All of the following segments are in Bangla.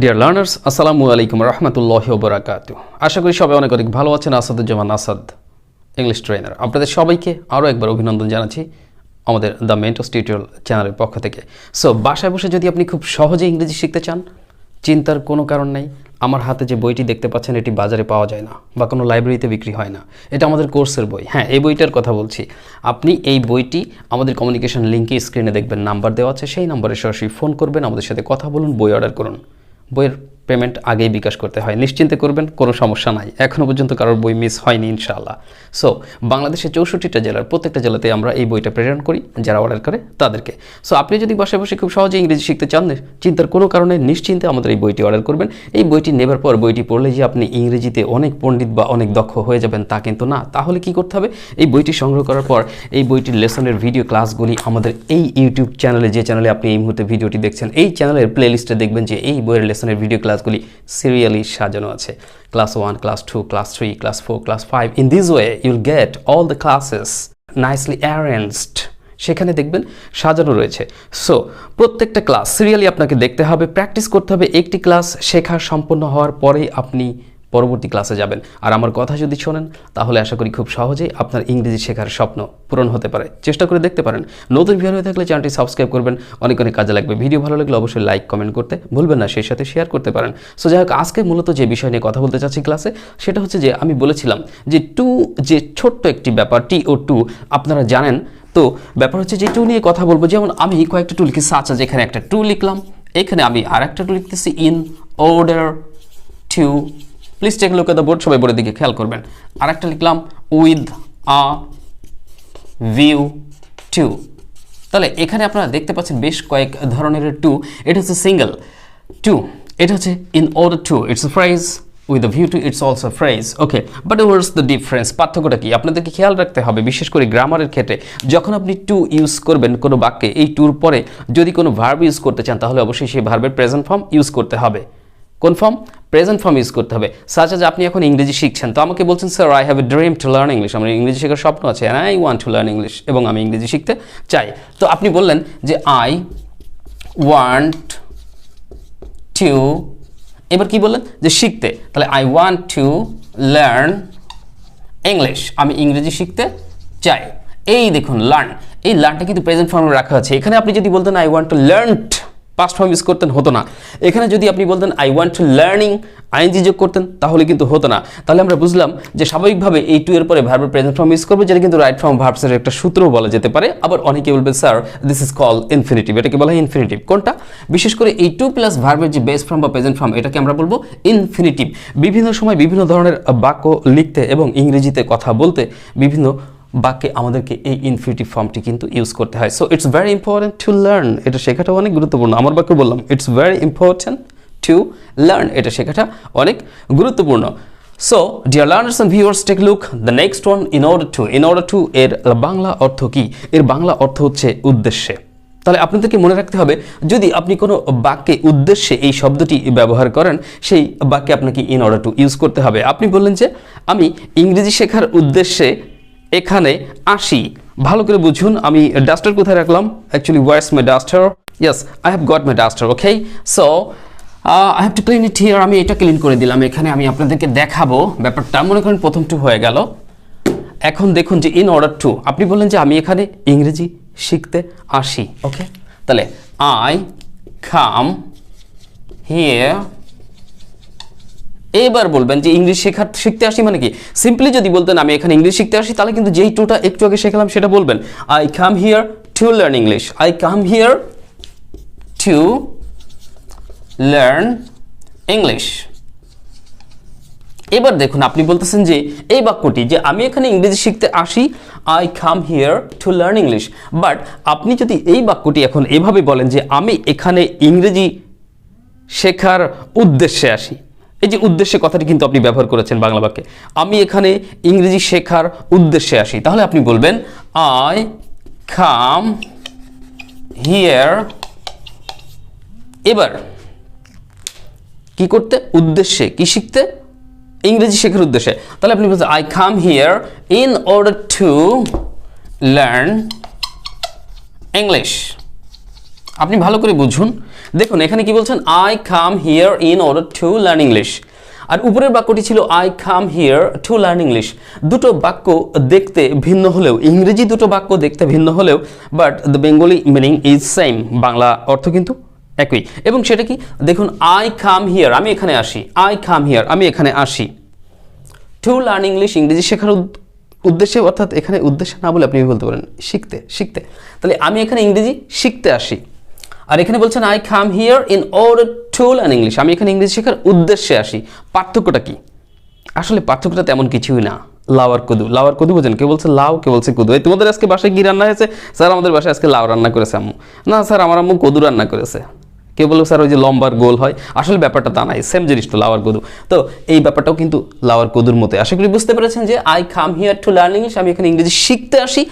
ডিয়ার লার্নার্স, আসসালামু আলাইকুম রহমতুল্লাহি ওয়া বারাকাতুহু। আশা করি সবাই অনেক অনেক ভালো আছেন। Asaduzzaman Asad, English trainer. আপনাদের সবাইকে আরও একবার অভিনন্দন জানাচ্ছি আমাদের দ্য মেন্টরস টিউটোরিয়াল চ্যানেলের পক্ষ থেকে। সো বাসায় বসে যদি আপনি খুব সহজে ইংরেজি শিখতে চান, চিন্তার কোনো কারণ নেই। আমার হাতে যে বইটি দেখতে পাচ্ছেন এটি বাজারে পাওয়া যায় না বা কোনো লাইব্রেরিতে বিক্রি হয় না। এটা আমাদের কোর্সের বই। হ্যাঁ, এই বইটার কথা বলছি। আপনি এই বইটি আমাদের কমিউনিকেশন লিঙ্কে স্ক্রিনে দেখবেন, নাম্বার দেওয়া আছে, সেই নাম্বারে সরাসরি ফোন করবেন, আমাদের সাথে কথা বলুন, বই অর্ডার করুন। বইয়ের পেমেন্ট আগেই বিকাশ করতে হয়, নিশ্চিন্তে করবেন, কোনো সমস্যা নাই। এখনও পর্যন্ত কারোর বই মিস হয়নি ইনশাআল্লাহ। সো বাংলাদেশের 64টা জেলার প্রত্যেকটা জেলাতে আমরা এই বইটা প্রেরণ করি যারা অর্ডার করে তাদেরকে। সো আপনি যদি বাসায় বসে খুব সহজে ইংরেজি শিখতে চান, চিন্তার কোনো কারণে নিশ্চিন্তে আমাদের এই বইটি অর্ডার করবেন। এই বইটি নেবার পর বইটি পড়লে যে আপনি ইংরেজিতে অনেক পণ্ডিত বা অনেক দক্ষ হয়ে যাবেন তা কিন্তু না। তাহলে কি করতে হবে? এই বইটি সংগ্রহ করার পর এই বইটির লেসনের ভিডিও ক্লাসগুলি আমাদের এই ইউটিউব চ্যানেলে, যে চ্যানেলে আপনি এই মুহূর্তে ভিডিওটি দেখছেন, এই চ্যানেলের প্লেলিস্টে দেখবেন যে এই বইয়ের লেসনের ভিডিও ক্লাসগুলি সিরিয়ালি সাজানো আছে। Class 1, class 2, class 3, class 4, class 5। In this way Yule gate all the classes nicely arranged. সেখানে দেখবেন সাজানো রয়েছে। সো প্রত্যেকটা ক্লাস সিরিয়ালি আপনাকে দেখতে হবে, প্র্যাকটিস করতে হবে। একটি ক্লাস শেখা সম্পন্ন হওয়ার পরেই আপনি পরবর্তী ক্লাসে যাবেন। আর আমার কথা যদি শোনেন তাহলে আশা করি খুব সহজেই আপনার ইংরেজি শেখার স্বপ্ন পূরণ হতে পারে। চেষ্টা করে দেখতে পারেন। নতুন ভিডিও হয়ে থাকলে চ্যানেলটি সাবস্ক্রাইব করবেন, অনেক অনেক কাজে লাগবে। ভিডিও ভালো লাগলে অবশ্যই লাইক কমেন্ট করতে ভুলবেন না, সেই সাথে শেয়ার করতে পারেন। সো যাই হোক, আজকে মূলত যে বিষয় নিয়ে কথা বলতে চাচ্ছি ক্লাসে, সেটা হচ্ছে যে আমি বলেছিলাম যে টু, যে ছোট্ট একটি ব্যাপার TO2 আপনারা জানেন। তো ব্যাপার হচ্ছে যে টু নিয়ে কথা বলবো। যেমন আমি কয়েকটা টু লিখেছি, আচ্ছা যেখানে একটা টু লিখলাম, এখানে আমি আর একটা টু লিখতেছি, in order to. Please take look at the board, সবাই বোর্ডের দিকে খেয়াল করবেন। আর একটা লিখলাম উইথ আ ভিউ টু। তাহলে এখানে আপনারা দেখতে পাচ্ছেন বেশ কয়েক ধরনের টু। এটা হচ্ছে সিঙ্গেল টু, এটা হচ্ছে in order two, it's a phrase. With a view two, it's also a phrase. Okay, but what's the difference? পার্থক্যটা কি আপনাদেরকে খেয়াল রাখতে হবে, বিশেষ করে গ্রামারের ক্ষেত্রে। যখন আপনি টু ইউজ করবেন কোনো বাক্যে, এই টুর পরে যদি কোনো ভার্ব ইউজ করতে চান তাহলে অবশ্যই সেই ভার্বের প্রেজেন্ট ফর্ম ইউজ করতে হবে। কোন ফর্ম? প্রেজেন্ট ফর্ম ইউজ করতে হবে। সাচ আজ আপনি এখন ইংরেজি শিখছেন, তো আমাকে বলছেন sir I have a dream two learn English, আমার ইংরেজি শেখার স্বপ্ন আছে, and I want to learn English, এবং আমি ইংরেজি শিখতে চাই। তো আপনি বললেন যে আই ওয়ান্ট টু, এবার কি বললেন? যে শিখতে। তাহলে I want to learn English, আমি ইংরেজি শিখতে চাই। এই দেখুন লার্ন, এই লার্নটা কিন্তু প্রেজেন্ট ফর্মে রাখা আছে। এখানে আপনি যদি বলতেন I want to learn, past form use করতেন, হতো না। এখানে যদি আপনি বলতেন I want to learning, ING যোগ করতেন, তাহলে কিন্তু হতো না। তাহলে আমরা বুঝলাম যে স্বাভাবিকভাবে এই টু এর পরে ভার্বের প্রেজেন্ট ফর্ম ইউজ করবে, যেটা কিন্তু রাইট ফর্ম ভার্বসের একটা সূত্র বলা যেতে পারে। আবার অনেকে বলবে sir this is call infinitive, এটাকে বলা হয় ইনফিনিটিভ। কোনটা? বিশেষ করে এই টু প্লাস ভার্বের যে বেস ফর্ম বা প্রেজেন্ট ফর্ম, এটাকে আমরা বলবো ইনফিনিটিভ। বিভিন্ন সময় বিভিন্ন ধরনের বাক্য লিখতে এবং ইংরেজিতে কথা বলতে বিভিন্ন বাক্যে আমাদেরকে এই ইনফিনিটিভ ফর্মটি কিন্তু ইউজ করতে হয়। So it's very important to learn, এটা শেখাটা অনেক গুরুত্বপূর্ণ। আমার বাক্যে বললাম it's very important to learn, এটা শেখাটা অনেক গুরুত্বপূর্ণ। So dear learners and viewers, take look the next one, in order to. In order to এর বাংলা অর্থ কি? এর বাংলা অর্থ হচ্ছে উদ্দেশ্যে। তাহলে আপনাদেরকে মনে রাখতে হবে, যদি আপনি কোনো বাক্যে উদ্দেশ্যে এই শব্দটি ব্যবহার করেন, সেই বাক্যে আপনাকে ইন অর্ডার টু ইউজ করতে হবে। আপনি বললেন যে আমি ইংরেজি শেখার উদ্দেশ্যে এখানে আসি। ভালো করে বুঝুন, আমি ডাস্টার কোথায় রাখলাম? Actually where's my duster? Yes, I have got my duster. Okay, so I have to clean it here. আমি এটা ক্লিন করে দিলাম। এখানে আমি আপনাদেরকে দেখাবো ব্যাপারটা। মনে করেন প্রথম টু হয়ে গেল। এখন দেখুন যে ইন অর্ডার টু, আপনি বললেন যে আমি এখানে ইংরেজি শিখতে আসি। ওকে, তাহলে আই কাম হিয়ার। এবার বলবেন যে ইংলিশ শিখতে আসি মানে কি? সিম্পলি যদি বলতেন আমি এখানে ইংলিশ শিখতে আসি, তাহলে কিন্তু যেই টুটা একটু আগে শেখালাম সেটা বলবেন। I come here to learn English, I come here to learn English. এবার দেখুন আপনি বলতেছেন যে এই বাক্যটি, যে আমি এখানে ইংরেজি শিখতে আসি, I come here to learn English. But আপনি যদি এই বাক্যটি এখন এভাবে বলেন যে আমি এখানে ইংরেজি শেখার উদ্দেশ্যে আসি, এই যে উদ্দেশ্যে কথাটি কিন্তু আপনি ব্যবহার করেছেন বাংলা বাক্যে, আমি এখানে ইংরেজি শেখার উদ্দেশ্যে আসি, তাহলে আপনি বলবেন আই কাম হিয়ার। এবার কি করতে? উদ্দেশ্যে, কি শিখতে? ইংরেজি শেখার উদ্দেশ্যে। তাহলে আপনি বলছেন I come here in order to learn English. আপনি ভালো করে বুঝুন দেখুন এখানে কি বলছেন, I come here in order to learn English. আর উপরের বাক্যটি ছিল I come here to learn English. দুটো বাক্য দেখতে ভিন্ন হলেও, ইংরেজি দুটো বাক্য দেখতে ভিন্ন হলেও, but the Bengali meaning is same, Bangla অর্থ কিন্তু একই। এবং সেটা কি, দেখুন আই কাম হিয়ার, আমি এখানে আসি, আই কাম হিয়ার, আমি এখানে আসি, টু লার্ন ইংলিশ, ইংরেজি শেখার উদ্দেশ্যে, অর্থাৎ এখানে উদ্দেশ্যে না বলে আপনি বলতে পারেন শিখতে, শিখতে। তাহলে আমি এখানে ইংরেজি শিখতে আসি। আর এখানে বলছেন I come here in order to learn English, আমি এখানে ইংরেজি শেখার উদ্দেশ্যে আসি। পার্থক্যটা কি? আসলে পার্থক্যটা তেমন কিছুই না। লাউ আর কদু, লাউ আর কদু বোঝেন, কেউ বলছে লাউ, কেউ বলছে কদু। এই তোমাদের আজকে বাসায় কি রান্না হয়েছে? স্যার আমাদের বাসায় আজকে লাউ রান্না করেছে আম্মু। না স্যার আমার আম্মু কদু রান্না করেছে। কেউ বললো স্যার ওই যে লম্বার গোল হয়, আসলে ব্যাপারটা তা নাই, সেম জিনিস তো লাউ আর কদু। তো এই ব্যাপারটাও কিন্তু লাউ আর কদুর মতো। আশা করি বুঝতে পেরেছেন যে I come here to learn English, আমি এখানে ইংরেজি শিখতে আসি।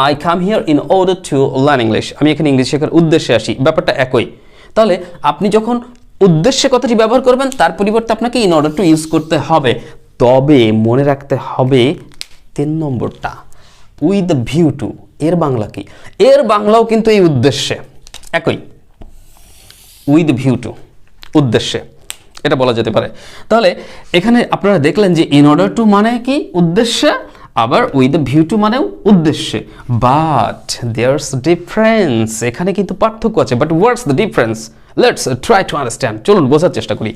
I come here in order to learn English, আমি এখানে ইংরেজি শেখার উদ্দেশ্যে আসি, ব্যাপারটা একই। তাহলে আপনি যখন উদ্দেশ্যে কথাটি ব্যবহার করবেন, তার পরিবর্তে আপনাকে ইন অর্ডার টু ইউজ করতে হবে। তবে মনে রাখতে হবে 3 নম্বরটা, উইথ দ্য ভিউ টু। এর বাংলা কি? এর বাংলাও কিন্তু এই উদ্দেশ্যে একই, উইথ ভিউ টু, উদ্দেশ্যে, এটা বলা যেতে পারে। তাহলে এখানে আপনারা দেখলেন যে ইন অর্ডার টু মানে কি? উদ্দেশ্যে, আবার উইথ দ্য ভিউ টু মানেও উদ্দেশ্যে। বাট দেয়ার্স ডিফারেন্স, এখানে কিন্তু পার্থক্য আছে। But what's the difference? Let's try to understand, চলুন বোঝার চেষ্টা করি।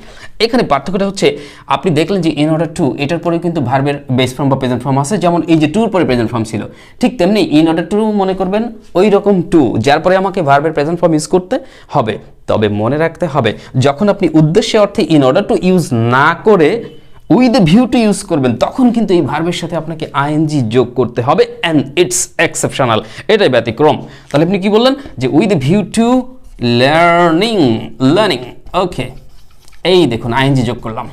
এখানে পার্থক্যটা হচ্ছে, আপনি দেখলেন যে ইন অর্ডার টু, এটার পরে কিন্তু ভার্বের বেস ফর্ম বা প্রেজেন্ট ফর্ম আছে, যেমন এই যে টুর পরে প্রেজেন্ট ফর্ম ছিল, ঠিক তেমনি ইন অর্ডার টু মনে করবেন ওই রকম টু, যার পরে আমাকে ভার্বের প্রেজেন্ট ফর্ম ইউজ করতে হবে। তবে মনে রাখতে হবে, যখন আপনি উদ্দেশ্যে অর্থে ইন অর্ডার টু ইউজ না করে with the view to use করবেন, তখন কিন্তু এই ভার্বের সাথে আপনাকে আইএনজি যোগ করতে হবে, অ্যান্ড ইটস এক্সেপশনাল, এটাই ব্যতিক্রম। তাহলে আপনি কি বললেন যে with the view to learning, learning, okay, এই দেখুন আইএনজি যোগ করলাম।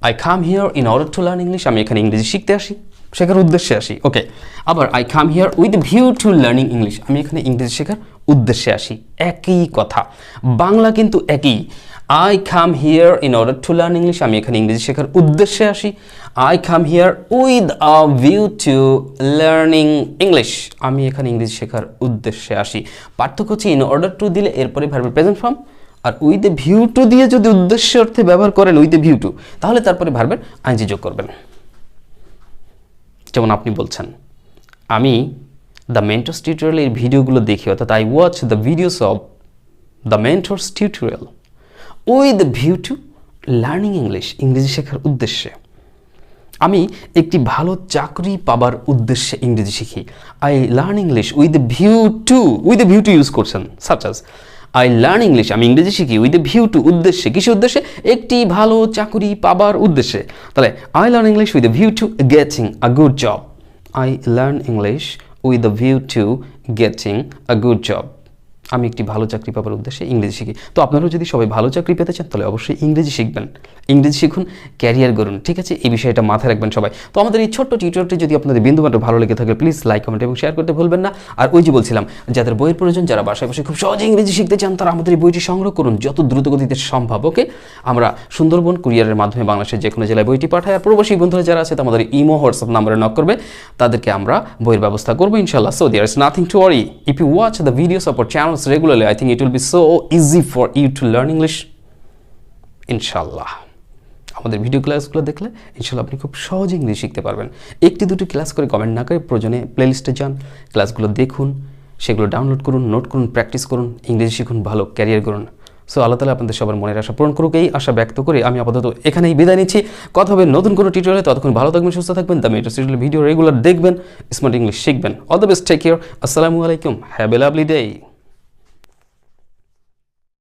I come here in order to learn English, আমি এখানে ইংরেজি শিখতে আসি, শেখার উদ্দেশ্যে আসি, ওকে। আবার I come here with view to learning English, আমি এখানে ইংরেজি শেখার উদ্দেশ্যে আসি, একই কথা, বাংলা কিন্তু একই। I come here in order to learn English, আমি এখানে ইংরেজি শেখার উদ্দেশ্যে আসি। I come here with a view to learning English, আমি এখানে ইংরেজি শেখার উদ্দেশ্যে আসি। পার্থক্য হচ্ছে ইন অর্ডার টু দিলে এরপরে ভার্বের প্রেজেন্ট ফর্ম, আর উইথ দ্য ভিউ টু দিয়ে যদি উদ্দেশ্য অর্থে ব্যবহার করেন উইথ দ্য ভিউ টু, তাহলে তারপরে ভার্বের আইএনজি যোগ করবেন। যেমন আপনি বলছেন, আমি দ্য মেন্টরস টিউটোরিয়ালের ভিডিওগুলো দেখি, অর্থাৎ I watch the videos of the mentors tutorial with the view to learning English, ইংরেজি শেখার উদ্দেশ্যে। আমি একটি ভালো চাকরি পাবার উদ্দেশ্যে ইংরেজি শিখি। I learn English with the view to, with the view to use করছেন, such as I learn English, আমি ইংরেজি শিখি উইথ দ্য ভিউ টু, উদ্দেশ্যে, কিসের উদ্দেশ্যে? একটি ভালো চাকরি পাবার উদ্দেশ্যে। তাহলে I learn English with the view two getting a good job, I learn English with the view two getting a good job, আমি একটি ভালো চাকরি পাবার উদ্দেশ্যে ইংরেজি শিখি। তো আপনারাও যদি সবাই ভালো চাকরি পেতে চান, তাহলে অবশ্যই ইংরেজি শিখবেন, ইংরেজি শিখুন, ক্যারিয়ার গড়ুন, ঠিক আছে? এই বিষয়টা মাথায় রাখবেন সবাই। তো আমাদের এই ছোট্ট টিউটোরিয়ালটি যদি আপনাদের বিন্দুমাত্র ভালো লেগে থাকে, প্লিজ লাইক, কমেন্ট এবং শেয়ার করতে ভুলবেন না। আর ওই যে বলছিলাম, যাদের বইয়ের প্রয়োজন, যারা বাসায় বসে খুব সহজে ইংরেজি শিখতে চান, তারা আমাদের এই বইটি সংগ্রহ করুন যত দ্রুত গতিতে সম্ভব, ওকে? আমরা সুন্দরবন কুরিয়ারের মাধ্যমে বাংলাদেশের যে কোনো জেলায় বইটি পাঠাই। আর প্রবাসী বন্ধুরা যারা আছে, আমাদের ইমো, হোয়াটসঅ্যাপ নাম্বারে নক করবে, তাদেরকে আমরা বইয়ের ব্যবস্থা করবো ইনশাআল্লাহ। So there is nothing to worry, if you watch the videos of our channels regularly, I think it will be so easy for you to learn English ইনশাআল্লাহ। আমাদের ভিডিও ক্লাসগুলো দেখলে ইনশাআল্লাহ আপনি খুব সহজে ইংরেজি শিখতে পারবেন। একটি দুটি ক্লাস করে কমেন্ট না করে প্রয়োজনে প্লেলিস্টে যান, ক্লাসগুলো দেখুন, সেগুলো ডাউনলোড করুন, নোট করুন, প্র্যাকটিস করুন, ইংরেজি শিখুন, ভালো ক্যারিয়ার করুন। সো আল্লাহ তাআলা আপনাদের সবার মনের আশা পূরণ করুক, এই আশা ব্যক্ত করে আমি আপাতত এখানেই বিদায় নিচ্ছি। কথা হবে নতুন কোনো টিউটোরিয়ালে, ততক্ষণ ভালো থাকবেন, সুস্থ থাকবেন, the mentors tutorial video regular দেখবেন, স্মার্ট ইংলিশ শিখবেন। All the best, take care, আসসালামু আলাইকুম, হ্যাভ এ লাভলি ডে।